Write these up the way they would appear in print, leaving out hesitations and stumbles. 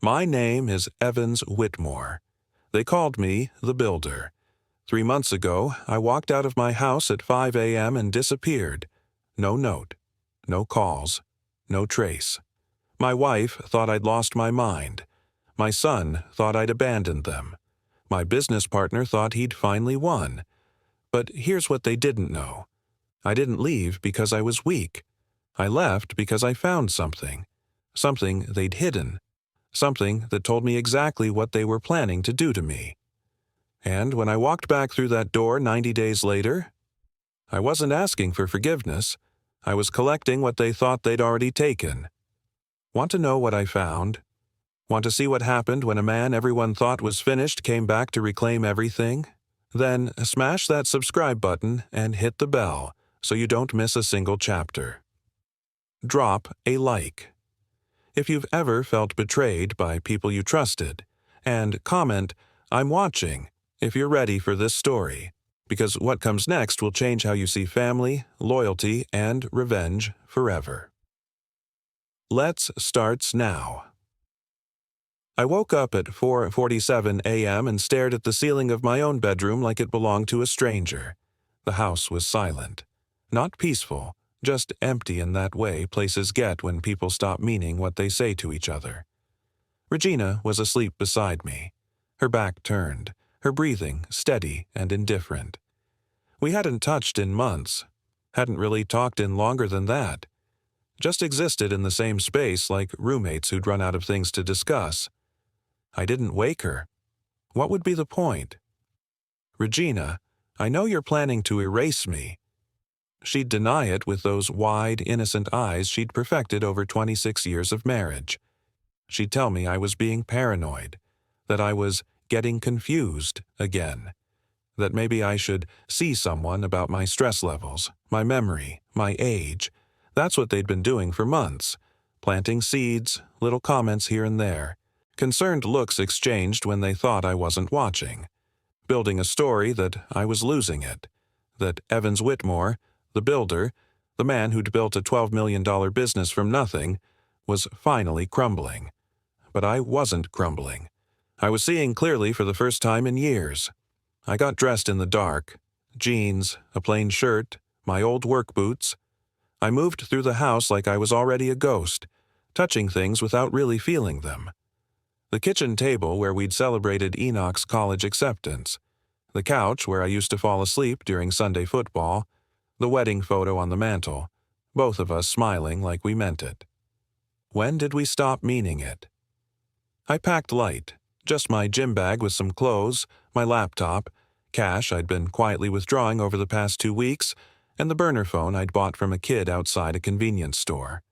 My name is Evans Whitmore. They called me the Builder. 3 months ago, I walked out of my house at 5 a.m. and disappeared. No note, no calls, no trace. My wife thought I'd lost my mind. My son thought I'd abandoned them. My business partner thought he'd finally won. But here's what they didn't know. I didn't leave because I was weak. I left because I found something. Something they'd hidden. Something that told me exactly what they were planning to do to me. And when I walked back through that door 90 days later, I wasn't asking for forgiveness. I was collecting what they thought they'd already taken. Want to know what I found? Want to see what happened when a man everyone thought was finished came back to reclaim everything? Then smash that subscribe button and hit the bell so you don't miss a single chapter. Drop a like. If you've ever felt betrayed by people you trusted, and comment, "I'm watching," if you're ready for this story, because what comes next will change how you see family, loyalty, and revenge forever. Let's starts now. I woke up at 4:47 a.m. and stared at the ceiling of my own bedroom like it belonged to a stranger. The house was silent. Not peaceful, just empty in that way places get when people stop meaning what they say to each other. Regina was asleep beside me, her back turned, her breathing steady and indifferent. We hadn't touched in months, hadn't really talked in longer than that. Just existed in the same space like roommates who'd run out of things to discuss. I didn't wake her. What would be the point? "Regina, I know you're planning to erase me." She'd deny it with those wide, innocent eyes she'd perfected over 26 years of marriage. She'd tell me I was being paranoid, that I was getting confused again, that maybe I should see someone about my stress levels, my memory, my age. That's what they'd been doing for months, planting seeds, little comments here and there, concerned looks exchanged when they thought I wasn't watching, building a story that I was losing it, that Evans Whitmore, the builder, the man who'd built a $12 million business from nothing, was finally crumbling. But I wasn't crumbling. I was seeing clearly for the first time in years. I got dressed in the dark, jeans, a plain shirt, my old work boots. I moved through the house like I was already a ghost, touching things without really feeling them. The kitchen table where we'd celebrated Enoch's college acceptance, the couch where I used to fall asleep during Sunday football, the wedding photo on the mantel, both of us smiling like we meant it. When did we stop meaning it? I packed light, just my gym bag with some clothes, my laptop, cash I'd been quietly withdrawing over the past 2 weeks, and the burner phone I'd bought from a kid outside a convenience store.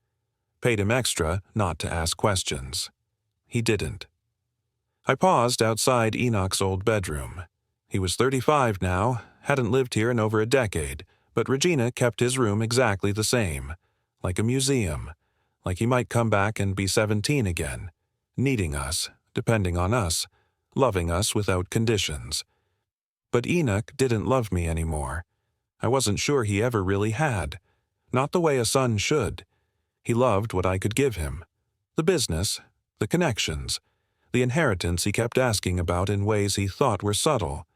Paid him extra not to ask questions. He didn't. I paused outside Enoch's old bedroom. He was 35 now, hadn't lived here in over a decade, but Regina kept his room exactly the same, like a museum, like he might come back and be 17 again, needing us, depending on us, loving us without conditions. But Enoch didn't love me anymore. I wasn't sure he ever really had. Not the way a son should. He loved what I could give him. The business, the connections, the inheritance he kept asking about in ways he thought were subtle.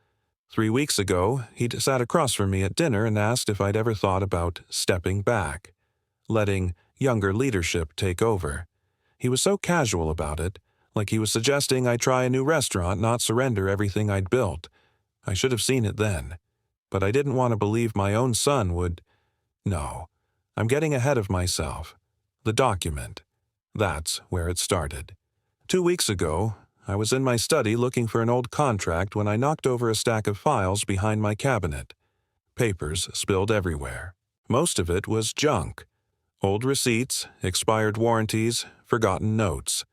3 weeks ago, he'd sat across from me at dinner and asked if I'd ever thought about stepping back, letting younger leadership take over. He was so casual about it, like he was suggesting I try a new restaurant, not surrender everything I'd built. I should have seen it then. But I didn't want to believe my own son would. No, I'm getting ahead of myself. The document. That's where it started. 2 weeks ago, I was in my study looking for an old contract when I knocked over a stack of files behind my cabinet. Papers spilled everywhere. Most of it was junk. Old receipts, expired warranties, forgotten notes.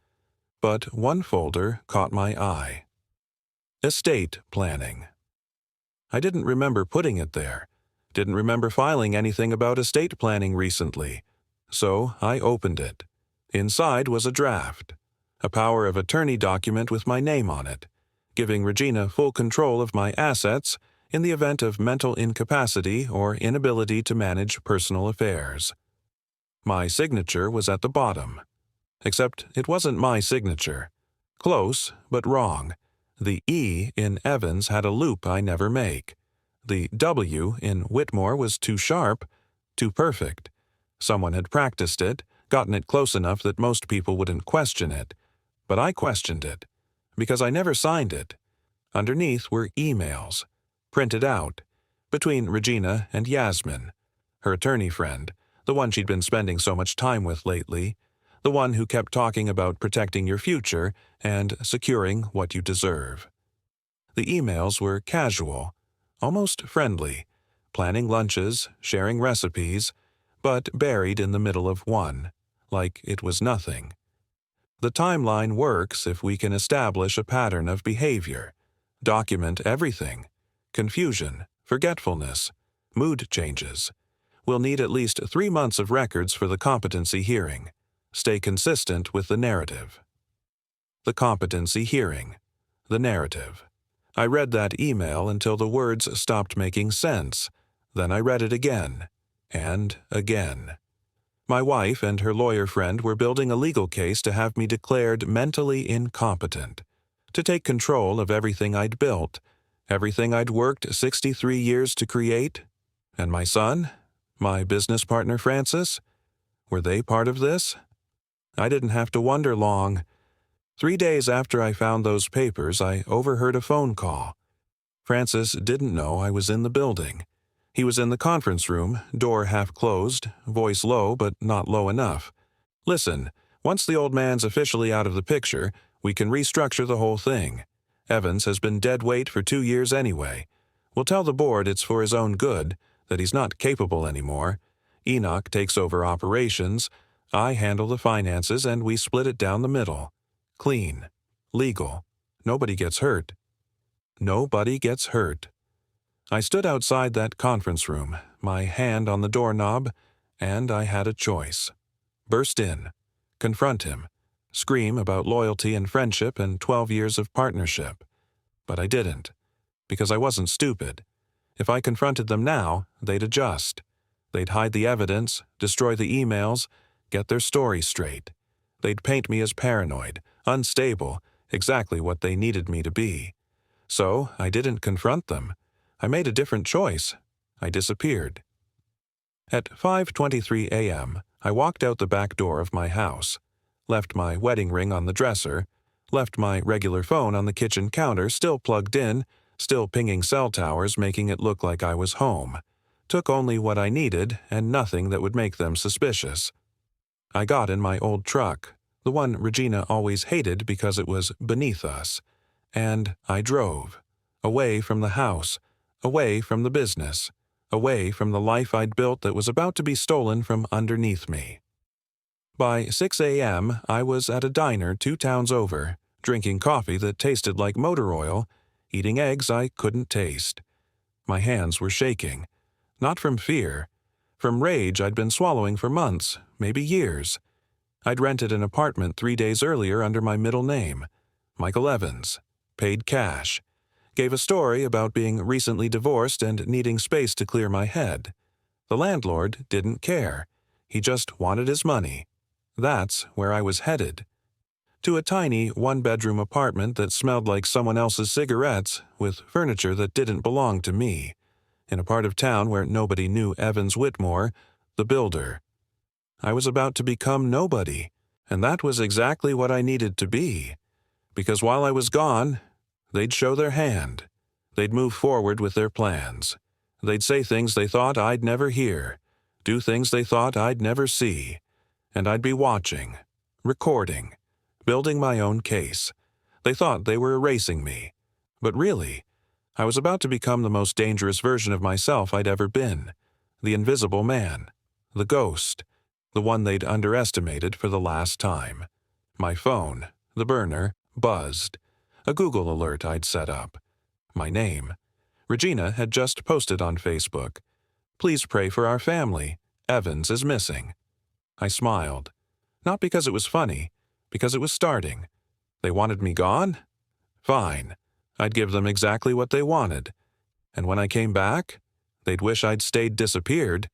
But one folder caught my eye. Estate planning. I didn't remember putting it there. Didn't remember filing anything about estate planning recently. So I opened it. Inside was a draft. A power of attorney document with my name on it, giving Regina full control of my assets in the event of mental incapacity or inability to manage personal affairs. My signature was at the bottom. Except it wasn't my signature. Close, but wrong. The E in Evans had a loop I never make. The W in Whitmore was too sharp, too perfect. Someone had practiced it, gotten it close enough that most people wouldn't question it. But I questioned it, because I never signed it. Underneath were emails, printed out, between Regina and Yasmin, her attorney friend, the one she'd been spending so much time with lately, the one who kept talking about protecting your future and securing what you deserve. The emails were casual, almost friendly, planning lunches, sharing recipes, but buried in the middle of one, like it was nothing. The timeline works if we can establish a pattern of behavior, document everything, confusion, forgetfulness, mood changes. We'll need at least 3 months of records for the competency hearing. Stay consistent with the narrative. The competency hearing. The narrative. I read that email until the words stopped making sense. Then I read it again, and again. My wife and her lawyer friend were building a legal case to have me declared mentally incompetent, to take control of everything I'd built, everything I'd worked 63 years to create. And my son, my business partner Francis, were they part of this? I didn't have to wonder long. 3 days after I found those papers, I overheard a phone call. Francis didn't know I was in the building. He was in the conference room, door half closed, voice low but not low enough. Listen, once the old man's officially out of the picture, we can restructure the whole thing. Evans has been dead weight for 2 years anyway. We'll tell the board it's for his own good, that he's not capable anymore. Enoch takes over operations. I handle the finances and we split it down the middle. Clean. Legal. Nobody gets hurt. Nobody gets hurt. I stood outside that conference room, my hand on the doorknob, and I had a choice. Burst in. Confront him. Scream about loyalty and friendship and 12 years of partnership. But I didn't, because I wasn't stupid. If I confronted them now, they'd adjust. They'd hide the evidence, destroy the emails, get their story straight. They'd paint me as paranoid, unstable, exactly what they needed me to be. So I didn't confront them. I made a different choice. I disappeared. At 5:23 a.m., I walked out the back door of my house, left my wedding ring on the dresser, left my regular phone on the kitchen counter still plugged in, still pinging cell towers making it look like I was home, took only what I needed and nothing that would make them suspicious. I got in my old truck, the one Regina always hated because it was beneath us, and I drove, away from the house, away from the business, away from the life I'd built that was about to be stolen from underneath me. By 6 a.m., I was at a diner 2 towns over, drinking coffee that tasted like motor oil, eating eggs I couldn't taste. My hands were shaking, not from fear, from rage I'd been swallowing for months, maybe years. I'd rented an apartment 3 days earlier under my middle name, Michael Evans, paid cash. Gave a story about being recently divorced and needing space to clear my head. The landlord didn't care. He just wanted his money. That's where I was headed. To a tiny 1-bedroom apartment that smelled like someone else's cigarettes, with furniture that didn't belong to me, in a part of town where nobody knew Evans Whitmore, the builder. I was about to become nobody, and that was exactly what I needed to be. Because while I was gone, they'd show their hand. They'd move forward with their plans. They'd say things they thought I'd never hear, do things they thought I'd never see. And I'd be watching, recording, building my own case. They thought they were erasing me. But really, I was about to become the most dangerous version of myself I'd ever been. The invisible man. The ghost. The one they'd underestimated for the last time. My phone, the burner, buzzed. A Google alert I'd set up. My name. Regina had just posted on Facebook. Please pray for our family. Evans is missing. I smiled. Not because it was funny, because it was starting. They wanted me gone? Fine. I'd give them exactly what they wanted. And when I came back, they'd wish I'd stayed disappeared.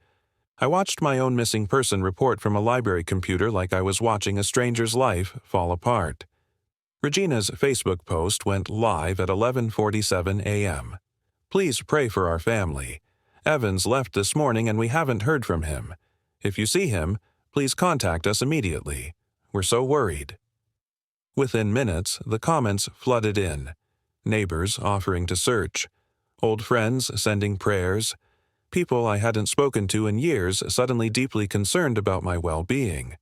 I watched my own missing person report from a library computer like I was watching a stranger's life fall apart. Regina's Facebook post went live at 11:47 a.m. Please pray for our family. Evans left this morning and we haven't heard from him. If you see him, please contact us immediately. We're so worried. Within minutes, the comments flooded in. Neighbors offering to search. Old friends sending prayers. People I hadn't spoken to in years suddenly deeply concerned about my well-being.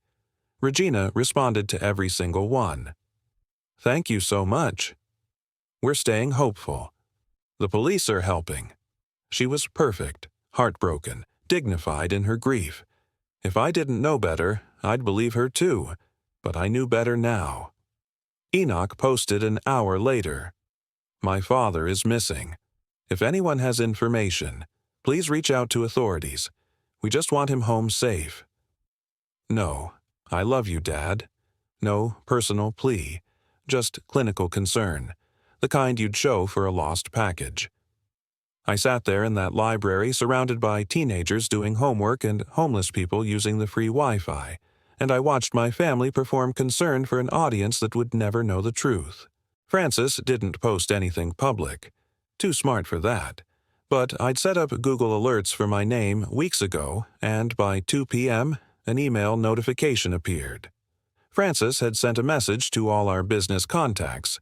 Regina responded to every single one. Thank you so much. We're staying hopeful. The police are helping. She was perfect, heartbroken, dignified in her grief. If I didn't know better, I'd believe her too, but I knew better now. Enoch posted an hour later. My father is missing. If anyone has information, please reach out to authorities. We just want him home safe. No, I love you, Dad. No personal plea, just clinical concern, the kind you'd show for a lost package. I sat there in that library surrounded by teenagers doing homework and homeless people using the free Wi-Fi, and I watched my family perform concern for an audience that would never know the truth. Francis didn't post anything public. Too smart for that. But I'd set up Google Alerts for my name weeks ago, and by 2 p.m., an email notification appeared. Francis had sent a message to all our business contacts.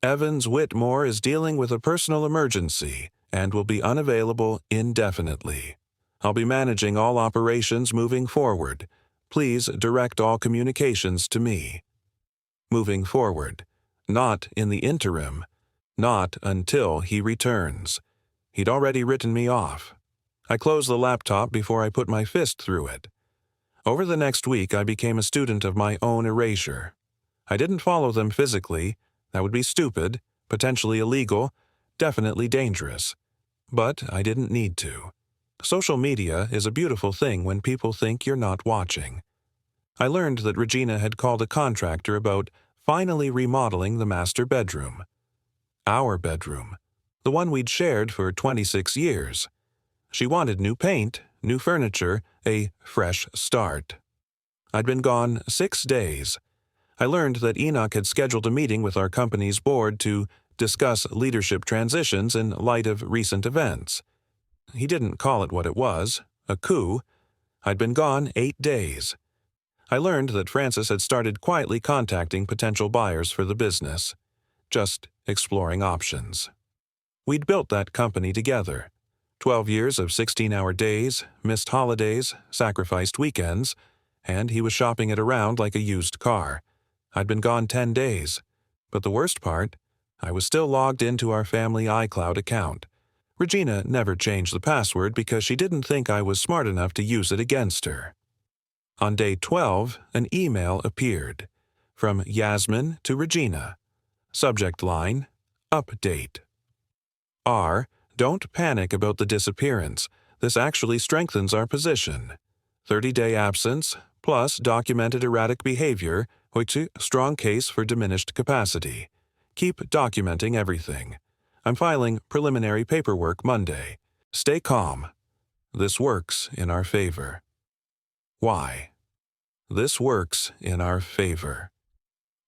Evans Whitmore is dealing with a personal emergency and will be unavailable indefinitely. I'll be managing all operations moving forward. Please direct all communications to me. Moving forward. Not in the interim. Not until he returns. He'd already written me off. I closed the laptop before I put my fist through it. Over the next week, I became a student of my own erasure. I didn't follow them physically. That would be stupid, potentially illegal, definitely dangerous. But I didn't need to. Social media is a beautiful thing when people think you're not watching. I learned that Regina had called a contractor about finally remodeling the master bedroom. Our bedroom. The one we'd shared for 26 years. She wanted new paint, new furniture, a fresh start. I'd been gone 6 days. I learned that Enoch had scheduled a meeting with our company's board to discuss leadership transitions in light of recent events. He didn't call it what it was, a coup. I'd been gone 8 days. I learned that Francis had started quietly contacting potential buyers for the business, just exploring options. We'd built that company together. 12 years of 16-hour days, missed holidays, sacrificed weekends, and he was shopping it around like a used car. I'd been gone 10 days. But the worst part, I was still logged into our family iCloud account. Regina never changed the password because she didn't think I was smart enough to use it against her. On day 12, an email appeared. From Yasmin to Regina. Subject line, Update. R. Don't panic about the disappearance. This actually strengthens our position. 30-day absence, plus documented erratic behavior, which is a strong case for diminished capacity. Keep documenting everything. I'm filing preliminary paperwork Monday. Stay calm. This works in our favor. Why? This works in our favor.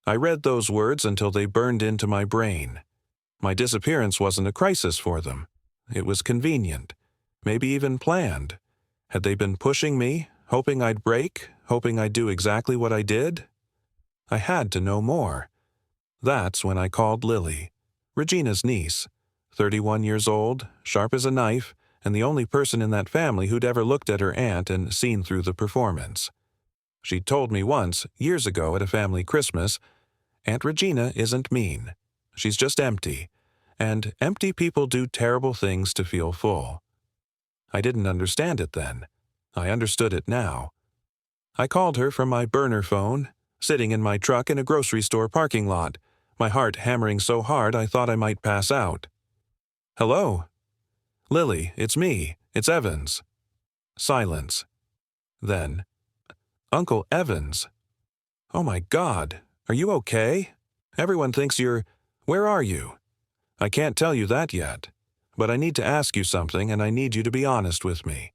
I read those words until they burned into my brain. My disappearance wasn't a crisis for them. It was convenient, maybe even planned. Had they been pushing me, hoping I'd break, hoping I'd do exactly what I did? I had to know more. That's when I called Lily, Regina's niece, 31 years old, sharp as a knife, and the only person in that family who'd ever looked at her aunt and seen through the performance. She'd told me once, years ago at a family Christmas, Aunt Regina isn't mean. She's just empty. And empty people do terrible things to feel full. I didn't understand it then. I understood it now. I called her from my burner phone, sitting in my truck in a grocery store parking lot, my heart hammering so hard I thought I might pass out. Hello? Lily, it's me. It's Evans. Silence. Then, Uncle Evans. Oh my God, are you okay? Everyone thinks you're... Where are you? I can't tell you that yet, but I need to ask you something and I need you to be honest with me.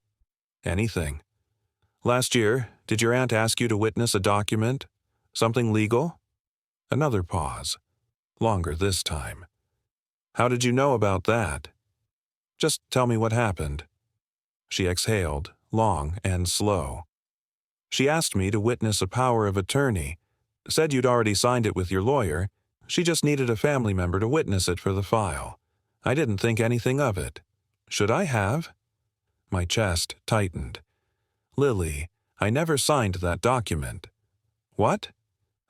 Anything. Last year, did your aunt ask you to witness a document? Something legal? Another pause. Longer this time. How did you know about that? Just tell me what happened. She exhaled, long and slow. She asked me to witness a power of attorney. Said you'd already signed it with your lawyer. She just needed a family member to witness it for the file. I didn't think anything of it. Should I have? My chest tightened. Lily, I never signed that document. What?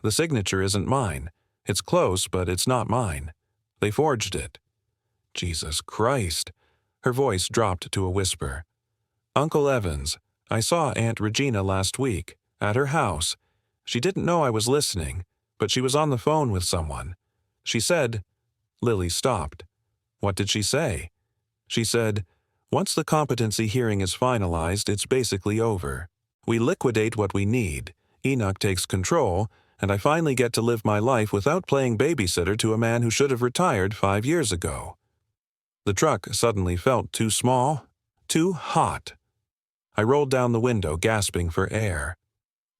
The signature isn't mine. It's close, but it's not mine. They forged it. Jesus Christ. Her voice dropped to a whisper. Uncle Evans, I saw Aunt Regina last week, at her house. She didn't know I was listening, but she was on the phone with someone. She said, Lily stopped. What did she say? She said, once the competency hearing is finalized, it's basically over. We liquidate what we need. Enoch takes control, and I finally get to live my life without playing babysitter to a man who should have retired 5 years ago. The truck suddenly felt too small, too hot. I rolled down the window, gasping for air.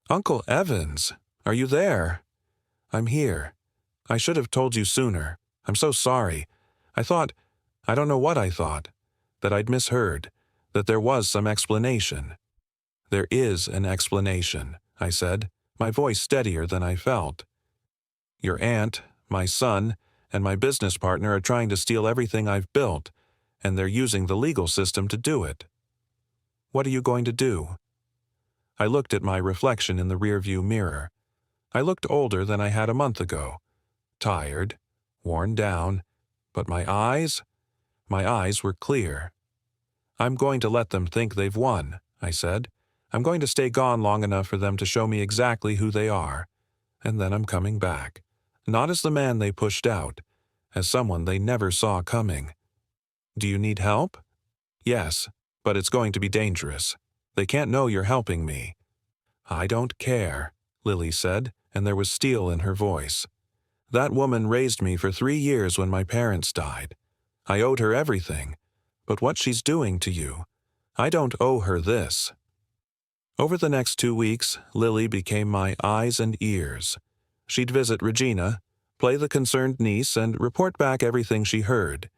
Uncle Evans, are you there? I'm here. I should have told you sooner. I'm so sorry. I don't know what I thought, that I'd misheard, that there was some explanation. There is an explanation, I said, my voice steadier than I felt. Your aunt, my son, and my business partner are trying to steal everything I've built, and they're using the legal system to do it. What are you going to do? I looked at my reflection in the rearview mirror. I looked older than I had a month ago. Tired, worn down, but my eyes were clear. I'm going to let them think they've won, I said. I'm going to stay gone long enough for them to show me exactly who they are. And then I'm coming back. Not as the man they pushed out, as someone they never saw coming. Do you need help? Yes, but it's going to be dangerous. They can't know you're helping me. I don't care, Lily said, and there was steel in her voice. That woman raised me for 3 years when my parents died. I owed her everything. But what she's doing to you, I don't owe her this. Over the next 2 weeks, Lily became my eyes and ears. She'd visit Regina, play the concerned niece, and report back everything she heard.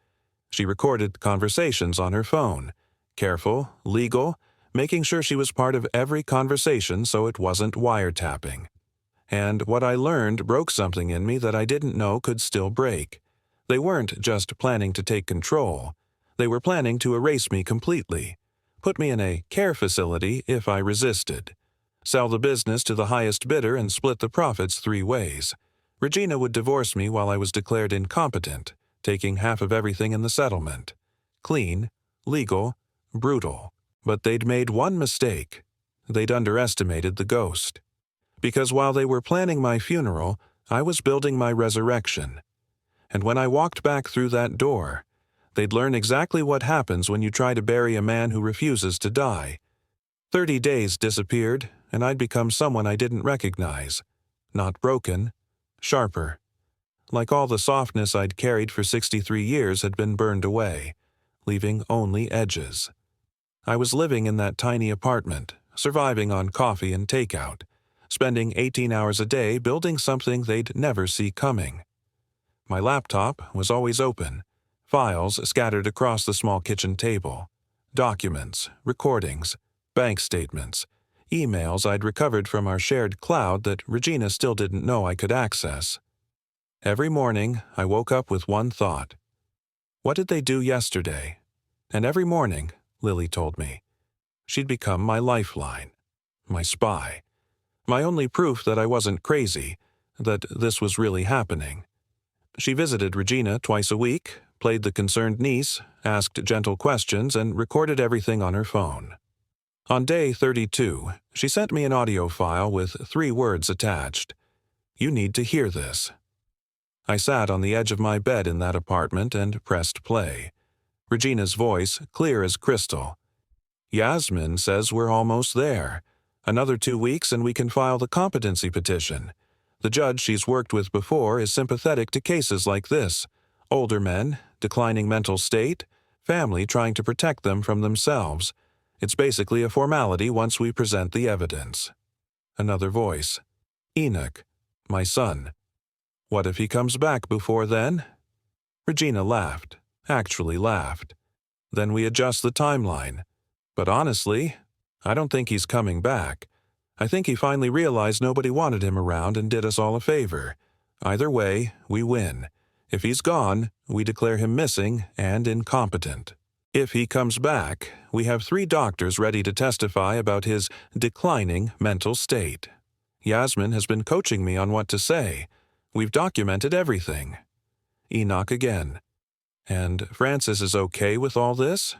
She recorded conversations on her phone, careful, legal, making sure she was part of every conversation so it wasn't wiretapping. And what I learned broke something in me that I didn't know could still break. They weren't just planning to take control. They were planning to erase me completely, put me in a care facility if I resisted, sell the business to the highest bidder and split the profits 3 ways. Regina would divorce me while I was declared incompetent, taking half of everything in the settlement. Clean, legal, brutal. But they'd made one mistake. They'd underestimated the ghost. Because while they were planning my funeral, I was building my resurrection. And when I walked back through that door, they'd learn exactly what happens when you try to bury a man who refuses to die. 30 days disappeared, and I'd become someone I didn't recognize. Not broken, sharper. Like all the softness I'd carried for 63 years had been burned away, leaving only edges. I was living in that tiny apartment, surviving on coffee and takeout, spending 18 hours a day building something they'd never see coming. My laptop was always open, files scattered across the small kitchen table, documents, recordings, bank statements, emails I'd recovered from our shared cloud that Regina still didn't know I could access. Every morning, I woke up with one thought. What did they do yesterday? And every morning, Lily told me, she'd become my lifeline, my spy, my only proof that I wasn't crazy, that this was really happening. She visited Regina twice a week, played the concerned niece, asked gentle questions, and recorded everything on her phone. On day 32, she sent me an audio file with 3 words attached. You need to hear this. I sat on the edge of my bed in that apartment and pressed play. Regina's voice, clear as crystal. Yasmin says we're almost there. Another 2 weeks and we can file the competency petition. The judge she's worked with before is sympathetic to cases like this. Older men, declining mental state, family trying to protect them from themselves. It's basically a formality once we present the evidence. Another voice. Enoch, my son. What if he comes back before then? Regina laughed, actually laughed. Then we adjust the timeline. But honestly, I don't think he's coming back. I think he finally realized nobody wanted him around and did us all a favor. Either way, we win. If he's gone, we declare him missing and incompetent. If he comes back, we have 3 doctors ready to testify about his declining mental state. Yasmin has been coaching me on what to say. We've documented everything. Enoch again. And Francis is okay with all this?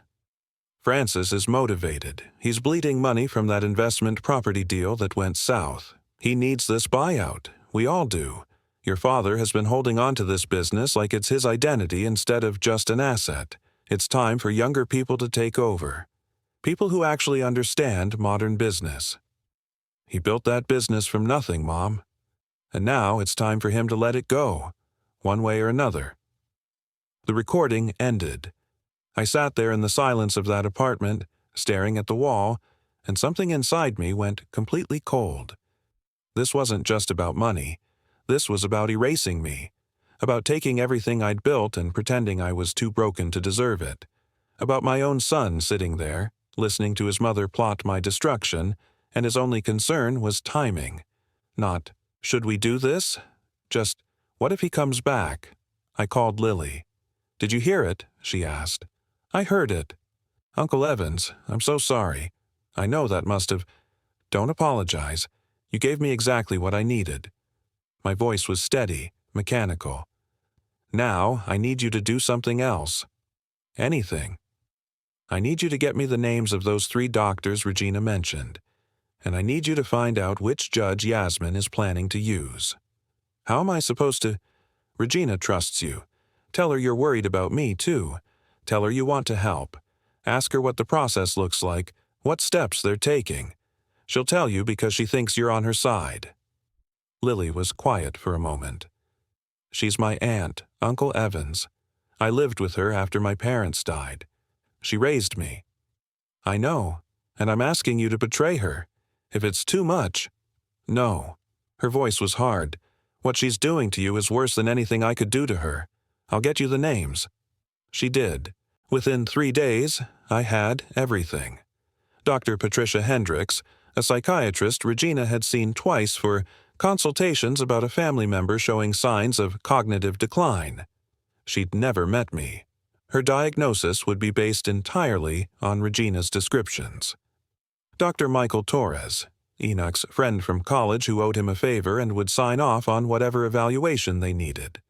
Francis is motivated. He's bleeding money from that investment property deal that went south. He needs this buyout. We all do. Your father has been holding on to this business like it's his identity instead of just an asset. It's time for younger people to take over. People who actually understand modern business. He built that business from nothing, Mom. And now it's time for him to let it go, one way or another. The recording ended. I sat there in the silence of that apartment, staring at the wall, and something inside me went completely cold. This wasn't just about money. This was about erasing me, about taking everything I'd built and pretending I was too broken to deserve it, about my own son sitting there, listening to his mother plot my destruction, and his only concern was timing. Not, should we do this? Just, what if he comes back? I called Lily. Did you hear it? She asked. I heard it. Uncle Evans, I'm so sorry. I know that must have... Don't apologize. You gave me exactly what I needed. My voice was steady, mechanical. Now, I need you to do something else. Anything. I need you to get me the names of those 3 doctors Regina mentioned, and I need you to find out which judge Yasmin is planning to use. How am I supposed to... Regina trusts you. Tell her you're worried about me, too. Tell her you want to help. Ask her what the process looks like, what steps they're taking. She'll tell you because she thinks you're on her side. Lily was quiet for a moment. She's my aunt, Uncle Evans. I lived with her after my parents died. She raised me. I know, and I'm asking you to betray her. If it's too much... No. Her voice was hard. What she's doing to you is worse than anything I could do to her. I'll get you the names. She did. Within 3 days, I had everything. Dr. Patricia Hendricks, a psychiatrist Regina had seen twice for consultations about a family member showing signs of cognitive decline. She'd never met me. Her diagnosis would be based entirely on Regina's descriptions. Dr. Michael Torres, Enoch's friend from college who owed him a favor and would sign off on whatever evaluation they needed.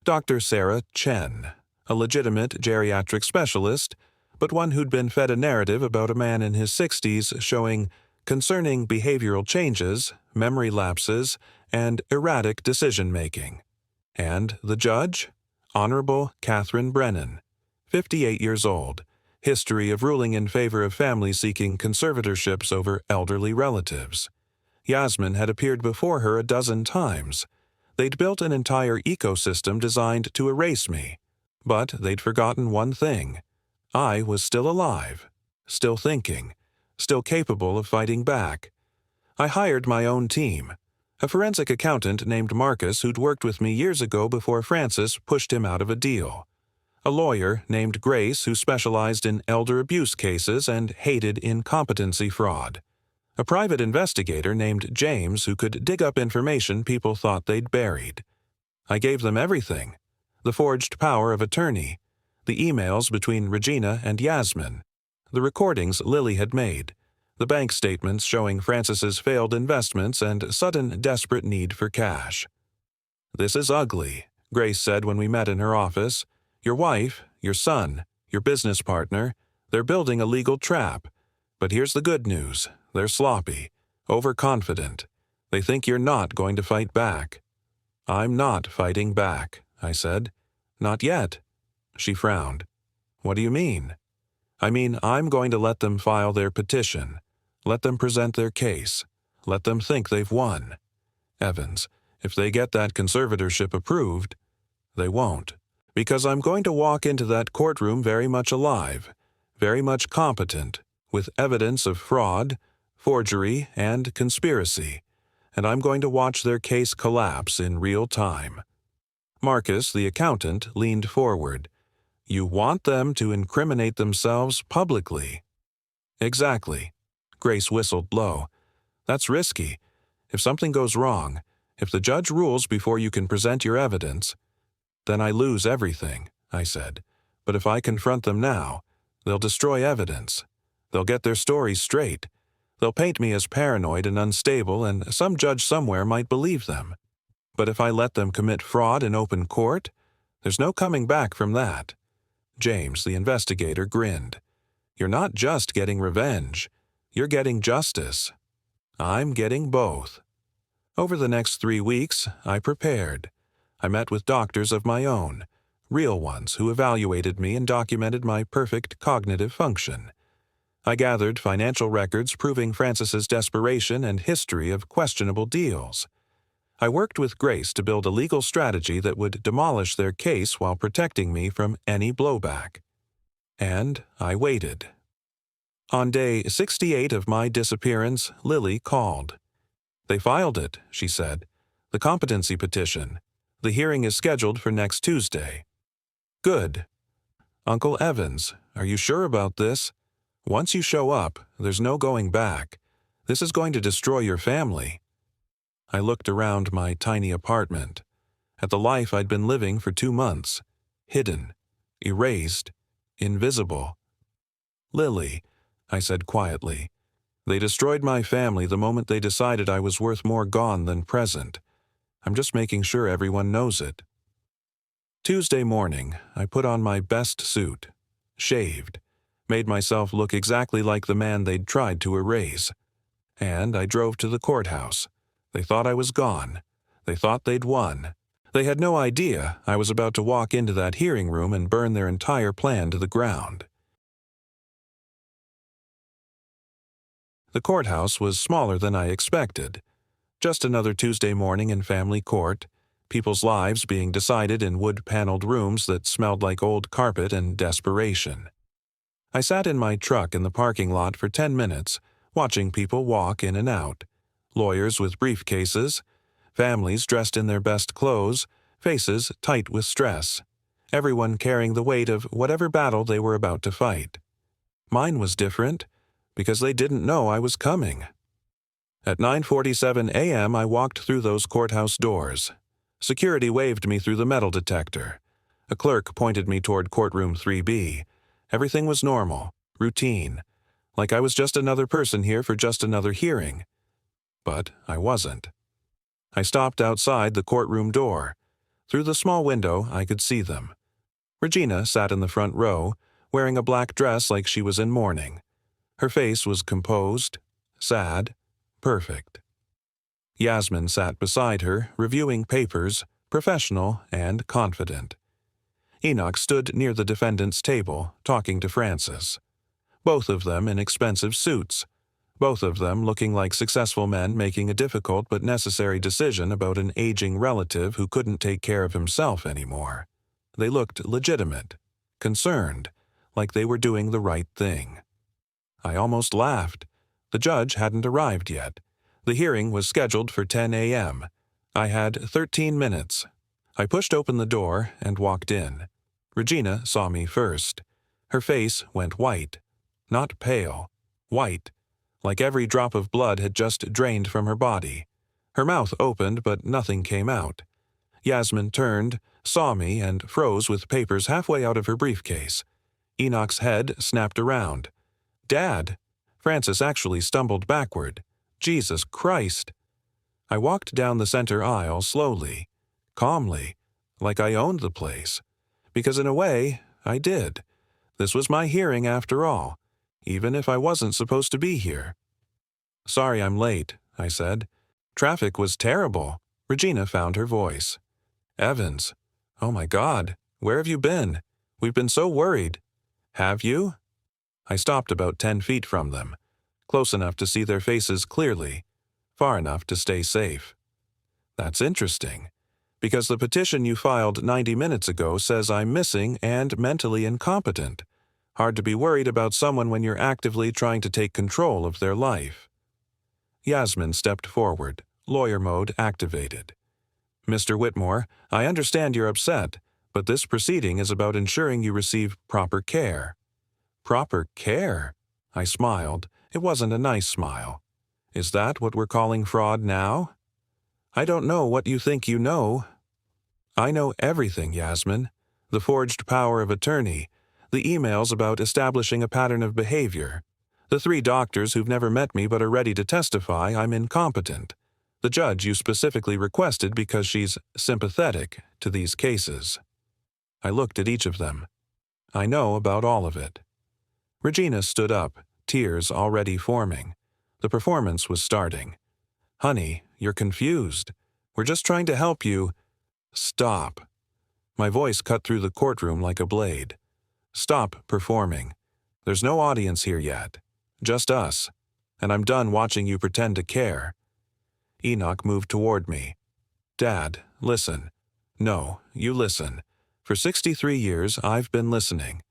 Dr. Sarah Chen, a legitimate geriatric specialist, but one who'd been fed a narrative about a man in his 60s showing concerning behavioral changes, memory lapses, and erratic decision-making. And the judge? Honorable Catherine Brennan, 58 years old, history of ruling in favor of families seeking conservatorships over elderly relatives. Yasmin had appeared before her a dozen times. They'd built an entire ecosystem designed to erase me. But they'd forgotten one thing. I was still alive, still thinking, still capable of fighting back. I hired my own team. A forensic accountant named Marcus who'd worked with me years ago before Francis pushed him out of a deal. A lawyer named Grace who specialized in elder abuse cases and hated incompetency fraud. A private investigator named James who could dig up information people thought they'd buried. I gave them everything. The forged power of attorney, the emails between Regina and Yasmin, the recordings Lily had made, the bank statements showing Francis's failed investments and sudden desperate need for cash. "This is ugly," Grace said when we met in her office. "Your wife, your son, your business partner, they're building a legal trap. But here's the good news. They're sloppy, overconfident. They think you're not going to fight back." "I'm not fighting back," I said. "Not yet." She frowned. "What do you mean?" "I mean, I'm going to let them file their petition. Let them present their case. Let them think they've won. Evans, if they get that conservatorship approved, they won't. Because I'm going to walk into that courtroom very much alive, very much competent, with evidence of fraud, forgery, and conspiracy. and I'm going to watch their case collapse in real time." Marcus, the accountant, leaned forward. "You want them to incriminate themselves publicly." "Exactly." Grace whistled low. "That's risky. If something goes wrong, if the judge rules before you can present your evidence—" "Then I lose everything," I said. "But if I confront them now, they'll destroy evidence. They'll get their stories straight. They'll paint me as paranoid and unstable, and some judge somewhere might believe them. But if I let them commit fraud in open court, there's no coming back from that." James, the investigator, grinned. "You're not just getting revenge. You're getting justice." "I'm getting both." Over the next 3 weeks, I prepared. I met with doctors of my own, real ones who evaluated me and documented my perfect cognitive function. I gathered financial records proving Francis's desperation and history of questionable deals. I worked with Grace to build a legal strategy that would demolish their case while protecting me from any blowback. And I waited. On day 68 of my disappearance, Lily called. "They filed it," she said. "The competency petition. The hearing is scheduled for next Tuesday." "Good." "Uncle Evans, are you sure about this? Once you show up, there's no going back. This is going to destroy your family." I looked around my tiny apartment, at the life I'd been living for 2 months, hidden, erased, invisible. "Lily," I said quietly, "they destroyed my family the moment they decided I was worth more gone than present. I'm just making sure everyone knows it." Tuesday morning, I put on my best suit, shaved, made myself look exactly like the man they'd tried to erase. And I drove to the courthouse. They thought I was gone. They thought they'd won. They had no idea I was about to walk into that hearing room and burn their entire plan to the ground. The courthouse was smaller than I expected. Just another Tuesday morning in family court, people's lives being decided in wood-paneled rooms that smelled like old carpet and desperation. I sat in my truck in the parking lot for 10 minutes, watching people walk in and out. Lawyers with briefcases, families dressed in their best clothes, faces tight with stress, everyone carrying the weight of whatever battle they were about to fight. Mine was different, because they didn't know I was coming. At 9:47 a.m. I walked through those courthouse doors. Security waved me through the metal detector. A clerk pointed me toward courtroom 3B. Everything was normal, routine, like I was just another person here for just another hearing. But I wasn't. I stopped outside the courtroom door. Through the small window, I could see them. Regina sat in the front row, wearing a black dress like she was in mourning. Her face was composed, sad, perfect. Yasmin sat beside her, reviewing papers, professional and confident. Enoch stood near the defendant's table, talking to Francis. Both of them in expensive suits. Both of them looking like successful men making a difficult but necessary decision about an aging relative who couldn't take care of himself anymore. They looked legitimate, concerned, like they were doing the right thing. I almost laughed. The judge hadn't arrived yet. The hearing was scheduled for 10 a.m. I had 13 minutes. I pushed open the door and walked in. Regina saw me first. Her face went white. Not pale. White. Like every drop of blood had just drained from her body. Her mouth opened, but nothing came out. Yasmin turned, saw me, and froze with papers halfway out of her briefcase. Enoch's head snapped around. "Dad!" Francis actually stumbled backward. Jesus Christ! I walked down the center aisle slowly, calmly, like I owned the place. Because in a way, I did. This was my hearing after all, even if I wasn't supposed to be here. "Sorry I'm late," I said. "Traffic was terrible." Regina found her voice. "Evans. Oh my God, where have you been? We've been so worried." "Have you?" I stopped about 10 feet from them, close enough to see their faces clearly, far enough to stay safe. "That's interesting, because the petition you filed 90 minutes ago says I'm missing and mentally incompetent. Hard to be worried about someone when you're actively trying to take control of their life." Yasmin stepped forward, lawyer mode activated. Mr. Whitmore, I understand you're upset, but this proceeding is about ensuring you receive proper care. Proper care? I smiled. It wasn't a nice smile. Is that what we're calling fraud now? I don't know what you think you know. I know everything, Yasmin. The forged power of attorney, the emails about establishing a pattern of behavior, the 3 doctors who've never met me but are ready to testify I'm incompetent, the judge you specifically requested because she's sympathetic to these cases. I looked at each of them. I know about all of it. Regina stood up, tears already forming. The performance was starting. Honey, you're confused. We're just trying to help you. Stop. My voice cut through the courtroom like a blade. Stop performing. There's no audience here yet. Just us. And I'm done watching you pretend to care. Enoch moved toward me. Dad, listen. No, you listen. For 63 years, I've been listening.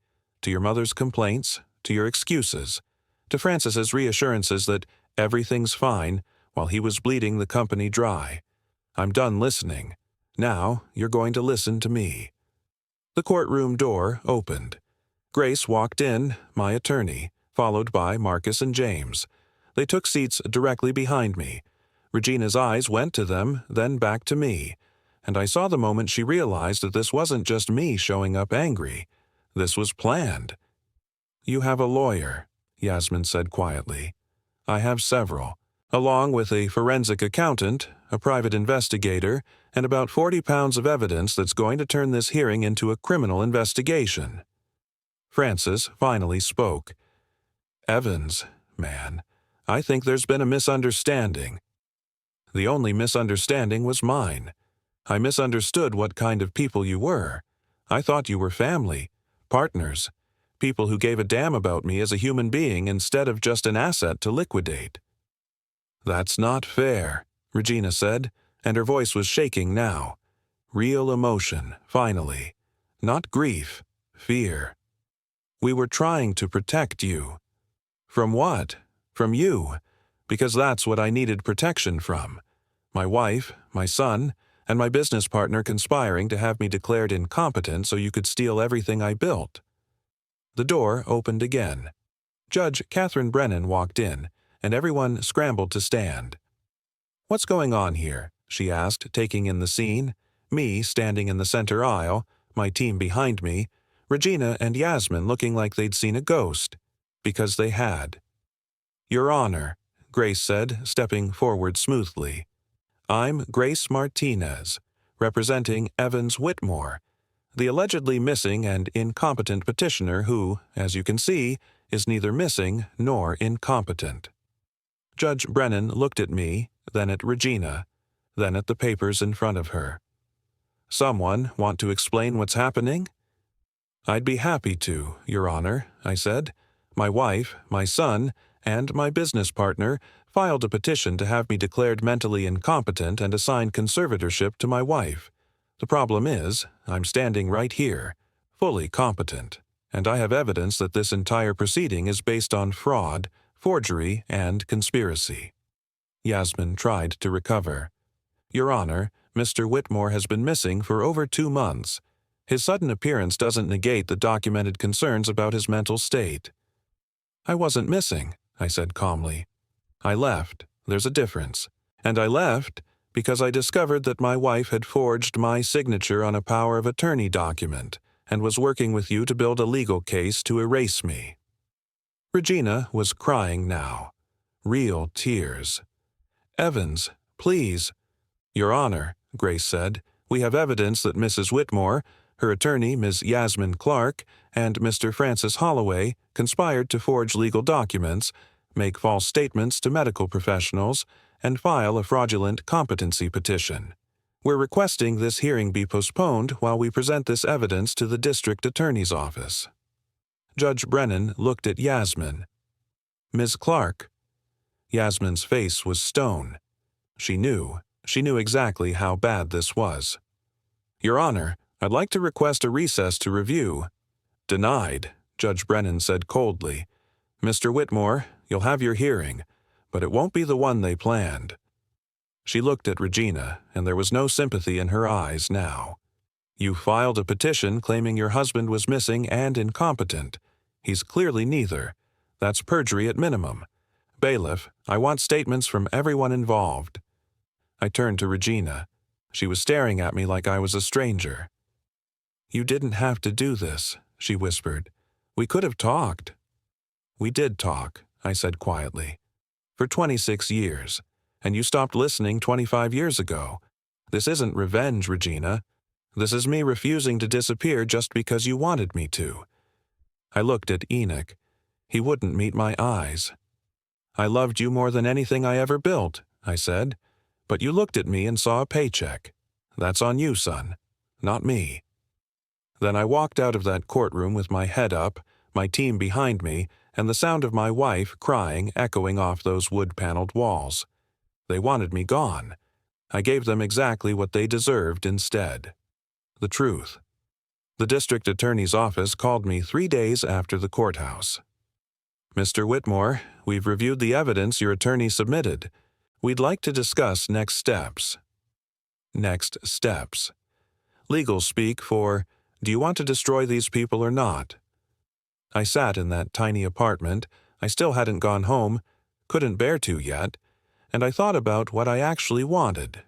To your mother's complaints, to your excuses, to Francis's reassurances that everything's fine while he was bleeding the company dry. I'm done listening. Now, you're going to listen to me. The courtroom door opened. Grace walked in, my attorney, followed by Marcus and James. They took seats directly behind me. Regina's eyes went to them, then back to me, and I saw the moment she realized that this wasn't just me showing up angry. This was planned. You have a lawyer, Yasmin said quietly. I have several, along with a forensic accountant, a private investigator, and about 40 pounds of evidence that's going to turn this hearing into a criminal investigation. Francis finally spoke. Evans, man, I think there's been a misunderstanding. The only misunderstanding was mine. I misunderstood what kind of people you were. I thought you were family, partners, people who gave a damn about me as a human being instead of just an asset to liquidate. That's not fair, Regina said, and her voice was shaking now. Real emotion, finally. Not grief, fear. We were trying to protect you. From what? From you. Because that's what I needed protection from. My wife, my son, and my business partner conspiring to have me declared incompetent so you could steal everything I built. The door opened again. Judge Catherine Brennan walked in, and everyone scrambled to stand. What's going on here? She asked, taking in the scene. Me standing in the center aisle, my team behind me, Regina and Yasmin looking like they'd seen a ghost. Because they had. Your Honor, Grace said, stepping forward smoothly. I'm Grace Martinez, representing Evans Whitmore, the allegedly missing and incompetent petitioner who, as you can see, is neither missing nor incompetent. Judge Brennan looked at me, then at Regina, then at the papers in front of her. Someone want to explain what's happening? I'd be happy to, Your Honor, I said. My wife, my son, and my business partner filed a petition to have me declared mentally incompetent and assigned conservatorship to my wife. The problem is, I'm standing right here, fully competent, and I have evidence that this entire proceeding is based on fraud, forgery, and conspiracy. Yasmin tried to recover. Your Honor, Mr. Whitmore has been missing for over 2 months. His sudden appearance doesn't negate the documented concerns about his mental state. I wasn't missing, I said calmly. I left. There's a difference. And I left because I discovered that my wife had forged my signature on a power of attorney document and was working with you to build a legal case to erase me. Regina was crying now. Real tears. Evans, please. Your Honor, Grace said, we have evidence that Mrs. Whitmore, her attorney, Ms. Yasmin Clark, and Mr. Francis Holloway conspired to forge legal documents, make false statements to medical professionals, and file a fraudulent competency petition. We're requesting this hearing be postponed while we present this evidence to the district attorney's office. Judge Brennan looked at Yasmin. Ms. Clark. Yasmin's face was stone. She knew exactly how bad this was. Your Honor, I'd like to request a recess to review. Denied, Judge Brennan said coldly. Mr. Whitmore, you'll have your hearing, but it won't be the one they planned. She looked at Regina, and there was no sympathy in her eyes now. You filed a petition claiming your husband was missing and incompetent. He's clearly neither. That's perjury at minimum. Bailiff, I want statements from everyone involved. I turned to Regina. She was staring at me like I was a stranger. You didn't have to do this, she whispered. We could have talked. We did talk, I said quietly. For 26 years. And you stopped listening 25 years ago. This isn't revenge, Regina. This is me refusing to disappear just because you wanted me to. I looked at Enoch. He wouldn't meet my eyes. I loved you more than anything I ever built, I said. But you looked at me and saw a paycheck. That's on you, son, not me. Then I walked out of that courtroom with my head up, my team behind me, and the sound of my wife crying echoing off those wood-paneled walls. They wanted me gone. I gave them exactly what they deserved instead. The truth. The district attorney's office called me 3 days after the courthouse. Mr. Whitmore, we've reviewed the evidence your attorney submitted. We'd like to discuss next steps. Next steps. Legal speak for, do you want to destroy these people or not? I sat in that tiny apartment. I still hadn't gone home, couldn't bear to yet, and I thought about what I actually wanted.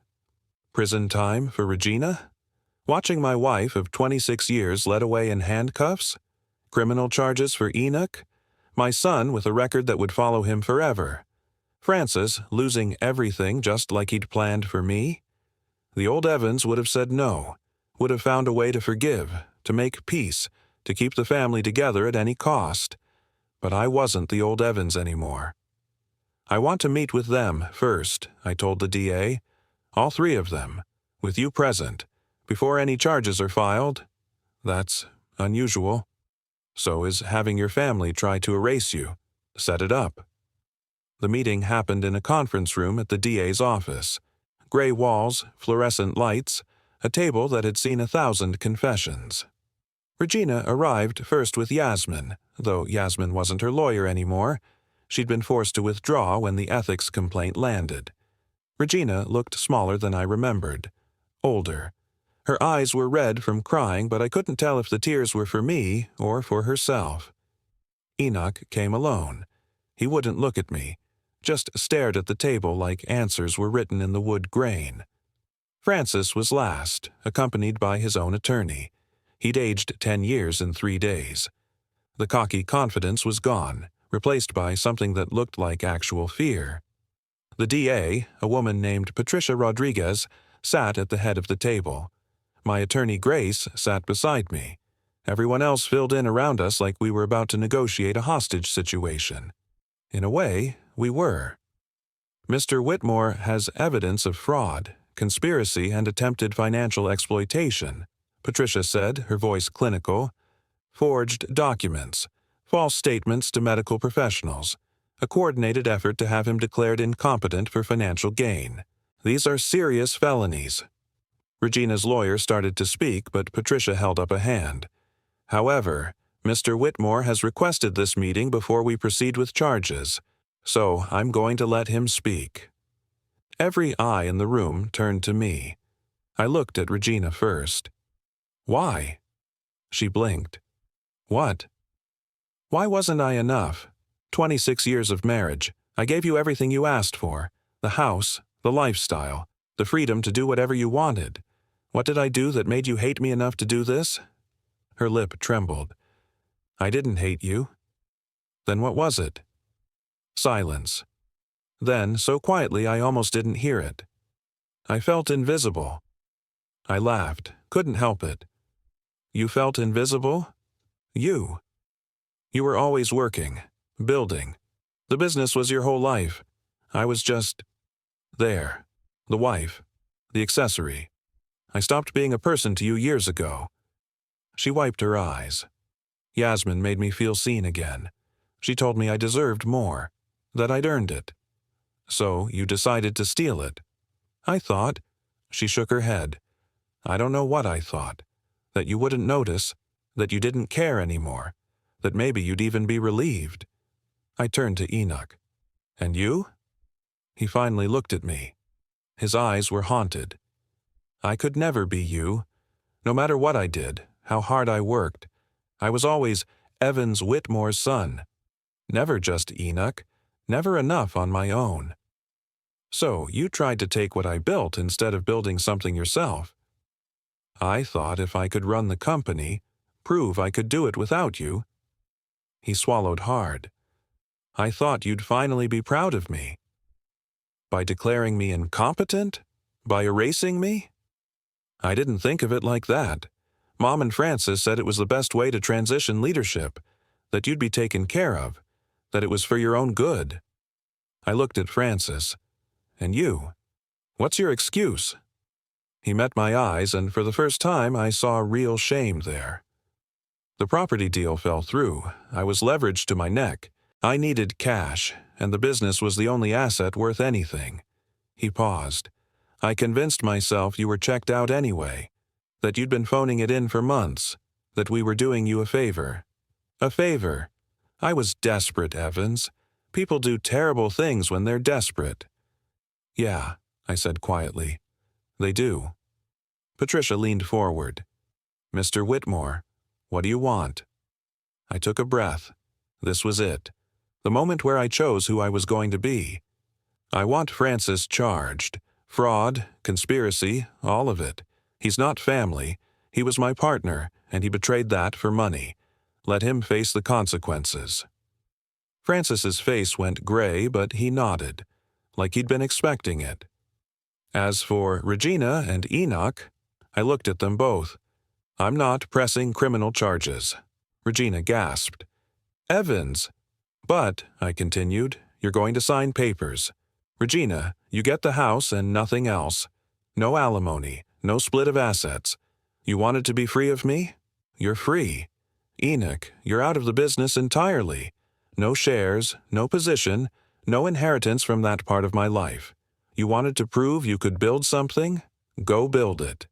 Prison time for Regina? Watching my wife of 26 years led away in handcuffs? Criminal charges for Enoch? My son with a record that would follow him forever? Francis losing everything just like he'd planned for me? The old Evans would have said no, would have found a way to forgive, to make peace, to keep the family together at any cost. But I wasn't the old Evans anymore. I want to meet with them first, I told the DA. All 3 of them, with you present, before any charges are filed. That's unusual. So is having your family try to erase you, set it up. The meeting happened in a conference room at the DA's office. Gray walls, fluorescent lights, a table that had seen 1,000 confessions. Regina arrived first with Yasmin, though Yasmin wasn't her lawyer anymore. She'd been forced to withdraw when the ethics complaint landed. Regina looked smaller than I remembered, older. Her eyes were red from crying, but I couldn't tell if the tears were for me or for herself. Enoch came alone. He wouldn't look at me, just stared at the table like answers were written in the wood grain. Francis was last, accompanied by his own attorney. He'd aged 10 years in 3 days. The cocky confidence was gone, replaced by something that looked like actual fear. The DA, a woman named Patricia Rodriguez, sat at the head of the table. My attorney Grace sat beside me. Everyone else filled in around us like we were about to negotiate a hostage situation. In a way, we were. Mr. Whitmore has evidence of fraud, conspiracy, and attempted financial exploitation, Patricia said, her voice clinical. Forged documents, false statements to medical professionals, a coordinated effort to have him declared incompetent for financial gain. These are serious felonies. Regina's lawyer started to speak, but Patricia held up a hand. However, Mr. Whitmore has requested this meeting before we proceed with charges, so I'm going to let him speak. Every eye in the room turned to me. I looked at Regina first. Why? She blinked. What? Why wasn't I enough? 26 years of marriage. I gave you everything you asked for. The house, the lifestyle, the freedom to do whatever you wanted. What did I do that made you hate me enough to do this? Her lip trembled. I didn't hate you. Then what was it? Silence. Then, so quietly I almost didn't hear it. I felt invisible. I laughed, couldn't help it. You felt invisible? You. You were always working, building. The business was your whole life. I was just there. The wife. The accessory. I stopped being a person to you years ago. She wiped her eyes. Yasmin made me feel seen again. She told me I deserved more, that I'd earned it. So you decided to steal it. I thought. She shook her head. I don't know what I thought. That you wouldn't notice, that you didn't care anymore, that maybe you'd even be relieved. I turned to Enoch. And you? He finally looked at me. His eyes were haunted. I could never be you. No matter what I did, how hard I worked, I was always Evans Whitmore's son. Never just Enoch, never enough on my own. So you tried to take what I built instead of building something yourself. I thought if I could run the company, prove I could do it without you. He swallowed hard. I thought you'd finally be proud of me. By declaring me incompetent? By erasing me? I didn't think of it like that. Mom and Francis said it was the best way to transition leadership, that you'd be taken care of, that it was for your own good. I looked at Francis. And you? What's your excuse? He met my eyes, and for the first time I saw real shame there. The property deal fell through. I was leveraged to my neck. I needed cash, and the business was the only asset worth anything. He paused. I convinced myself you were checked out anyway, that you'd been phoning it in for months, that we were doing you a favor. A favor. I was desperate, Evans. People do terrible things when they're desperate. Yeah, I said quietly. They do. Patricia leaned forward. Mr. Whitmore, what do you want? I took a breath. This was it. The moment where I chose who I was going to be. I want Francis charged. Fraud, conspiracy, all of it. He's not family. He was my partner, and he betrayed that for money. Let him face the consequences. Francis's face went gray, but he nodded, like he'd been expecting it. As for Regina and Enoch, I looked at them both. I'm not pressing criminal charges. Regina gasped. Evans! But, I continued, you're going to sign papers. Regina, you get the house and nothing else. No alimony, no split of assets. You wanted to be free of me? You're free. Enoch, you're out of the business entirely. No shares, no position, no inheritance from that part of my life. You wanted to prove you could build something? Go build it.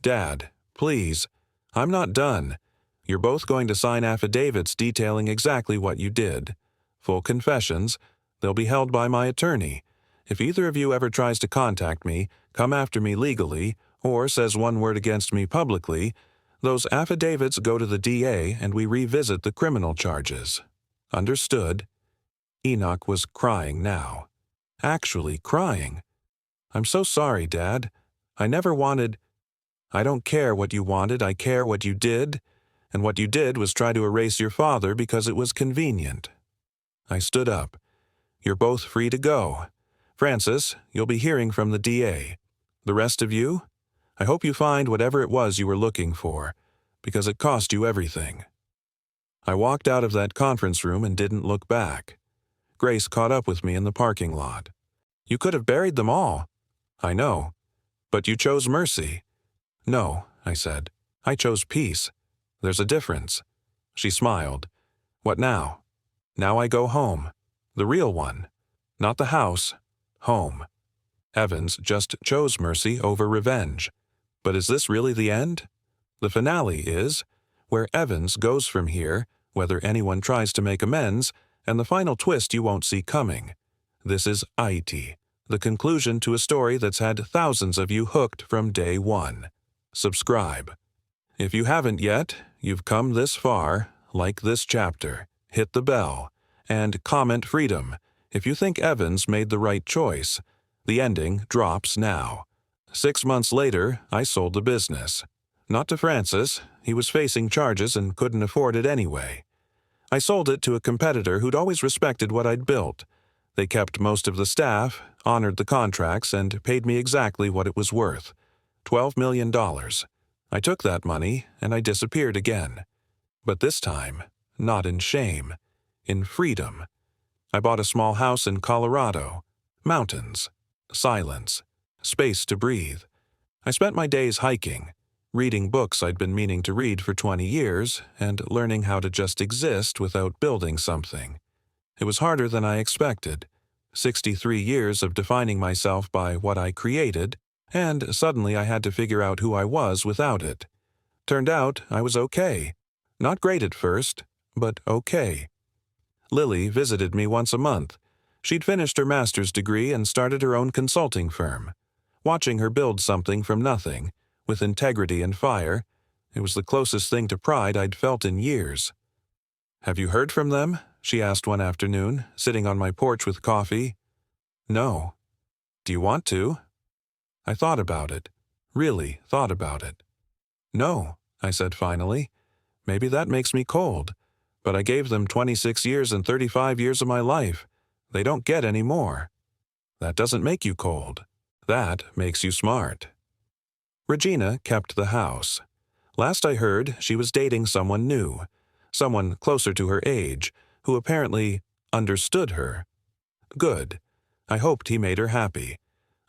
Dad, please, I'm not done. You're both going to sign affidavits detailing exactly what you did. Full confessions. They'll be held by my attorney. If either of you ever tries to contact me, come after me legally, or says one word against me publicly, those affidavits go to the DA and we revisit the criminal charges. Understood? Enoch was crying now. Actually crying. I'm so sorry, Dad. I never wanted... I don't care what you wanted, I care what you did. And what you did was try to erase your father because it was convenient. I stood up. You're both free to go. Francis, you'll be hearing from the DA. The rest of you? I hope you find whatever it was you were looking for, because it cost you everything. I walked out of that conference room and didn't look back. Grace caught up with me in the parking lot. You could have buried them all. I know. But you chose mercy. No, I said. I chose peace. There's a difference. She smiled. What now? Now I go home. The real one. Not the house. Home. Evans just chose mercy over revenge. But is this really the end? The finale is where Evans goes from here, whether anyone tries to make amends, and the final twist you won't see coming. This is IT, the conclusion to a story that's had thousands of you hooked from day one. Subscribe. If you haven't yet, you've come this far, like this chapter, hit the bell, and comment freedom. If you think Evans made the right choice, the ending drops now. 6 months later, I sold the business. Not to Francis, he was facing charges and couldn't afford it anyway. I sold it to a competitor who'd always respected what I'd built. They kept most of the staff, honored the contracts, and paid me exactly what it was worth. $12 million. I took that money, and I disappeared again. But this time, not in shame, in freedom. I bought a small house in Colorado. Mountains. Silence. Space to breathe. I spent my days hiking, reading books I'd been meaning to read for 20 years, and learning how to just exist without building something. It was harder than I expected. 63 years of defining myself by what I created, and suddenly I had to figure out who I was without it. Turned out I was okay. Not great at first, but okay. Lily visited me once a month. She'd finished her master's degree and started her own consulting firm. Watching her build something from nothing, with integrity and fire, it was the closest thing to pride I'd felt in years. "Have you heard from them?" she asked one afternoon, sitting on my porch with coffee. "No." "Do you want to?" I thought about it. Really thought about it. "No," I said finally. "Maybe that makes me cold. But I gave them 26 years and 35 years of my life. They don't get any more." "That doesn't make you cold. That makes you smart." Regina kept the house. Last I heard, she was dating someone new, someone closer to her age, who apparently understood her. Good. I hoped he made her happy.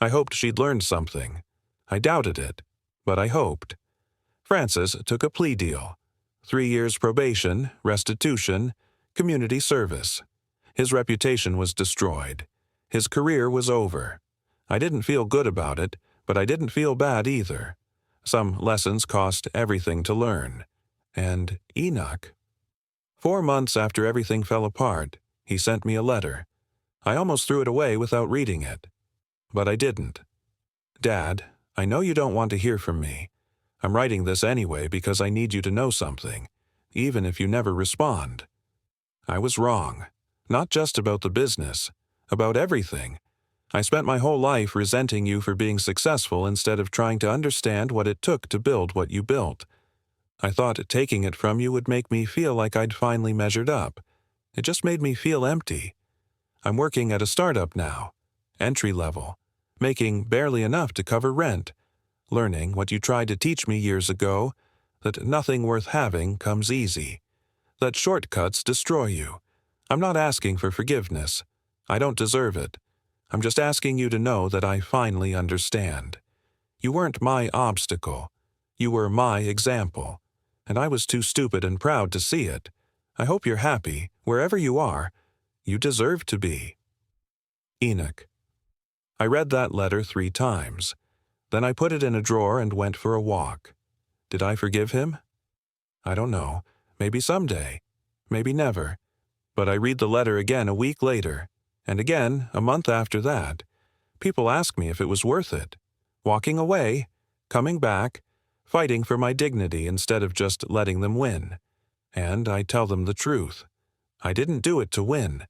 I hoped she'd learned something. I doubted it, but I hoped. Francis took a plea deal. 3 years probation, restitution, community service. His reputation was destroyed. His career was over. I didn't feel good about it, but I didn't feel bad either. Some lessons cost everything to learn. And Enoch. 4 months after everything fell apart, he sent me a letter. I almost threw it away without reading it. But I didn't. "Dad, I know you don't want to hear from me. I'm writing this anyway because I need you to know something, even if you never respond. I was wrong. Not just about the business. About everything. I spent my whole life resenting you for being successful instead of trying to understand what it took to build what you built. I thought taking it from you would make me feel like I'd finally measured up. It just made me feel empty. I'm working at a startup now, entry level, making barely enough to cover rent, learning what you tried to teach me years ago, that nothing worth having comes easy, that shortcuts destroy you. I'm not asking for forgiveness. I don't deserve it. I'm just asking you to know that I finally understand. You weren't my obstacle. You were my example. And I was too stupid and proud to see it. I hope you're happy, wherever you are. You deserve to be. Enoch. I read that letter 3 times. Then I put it in a drawer and went for a walk. Did I forgive him? I don't know. Maybe someday. Maybe never. But I read the letter again a week later, and again a month after that. People ask me if it was worth it. Walking away, coming back, fighting for my dignity instead of just letting them win. And I tell them the truth. I didn't do it to win.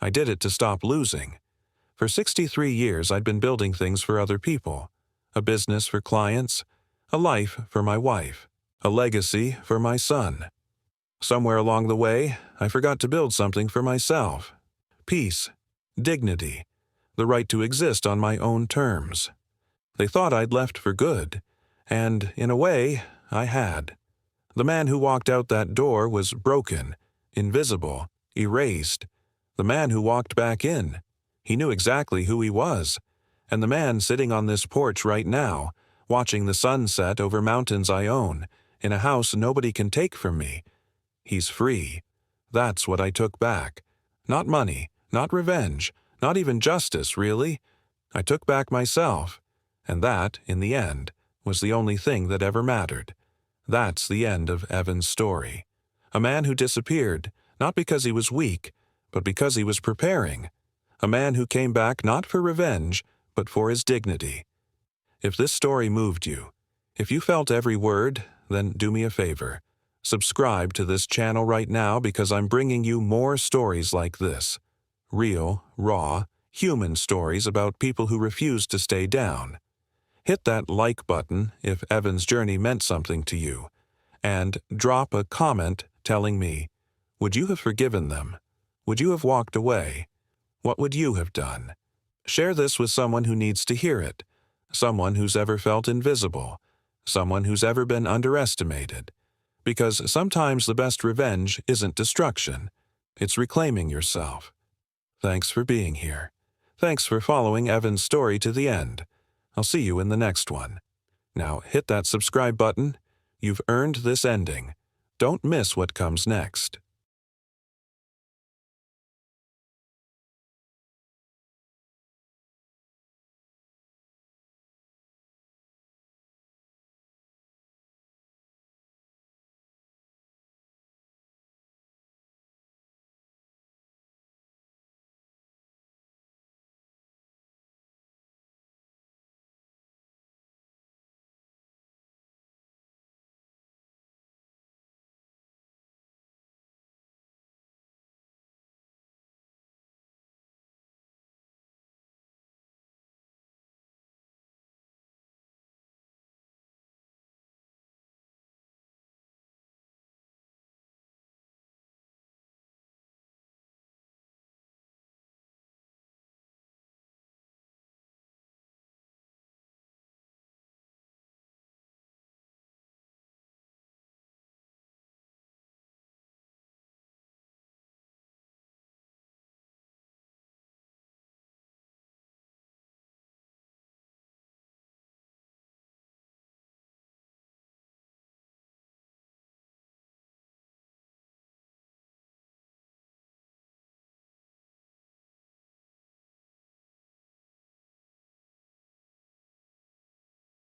I did it to stop losing. For 63 years I'd been building things for other people. A business for clients, a life for my wife, a legacy for my son. Somewhere along the way, I forgot to build something for myself. Peace, dignity, the right to exist on my own terms. They thought I'd left for good, and in a way, I had. The man who walked out that door was broken, invisible, erased. The man who walked back in, he knew exactly who he was. And the man sitting on this porch right now, watching the sun set over mountains I own, in a house nobody can take from me, he's free. That's what I took back. Not money, not revenge, not even justice, really. I took back myself. And that, in the end, was the only thing that ever mattered. That's the end of Evan's story. A man who disappeared, not because he was weak, but because he was preparing. A man who came back not for revenge, but for his dignity. If this story moved you, if you felt every word, then do me a favor. Subscribe to this channel right now because I'm bringing you more stories like this. Real, raw, human stories about people who refuse to stay down. Hit that like button if Evan's journey meant something to you. And drop a comment telling me, would you have forgiven them? Would you have walked away? What would you have done? Share this with someone who needs to hear it, someone who's ever felt invisible, someone who's ever been underestimated. Because sometimes the best revenge isn't destruction, it's reclaiming yourself. Thanks for being here. Thanks for following Evan's story to the end. I'll see you in the next one. Now hit that subscribe button. You've earned this ending. Don't miss what comes next.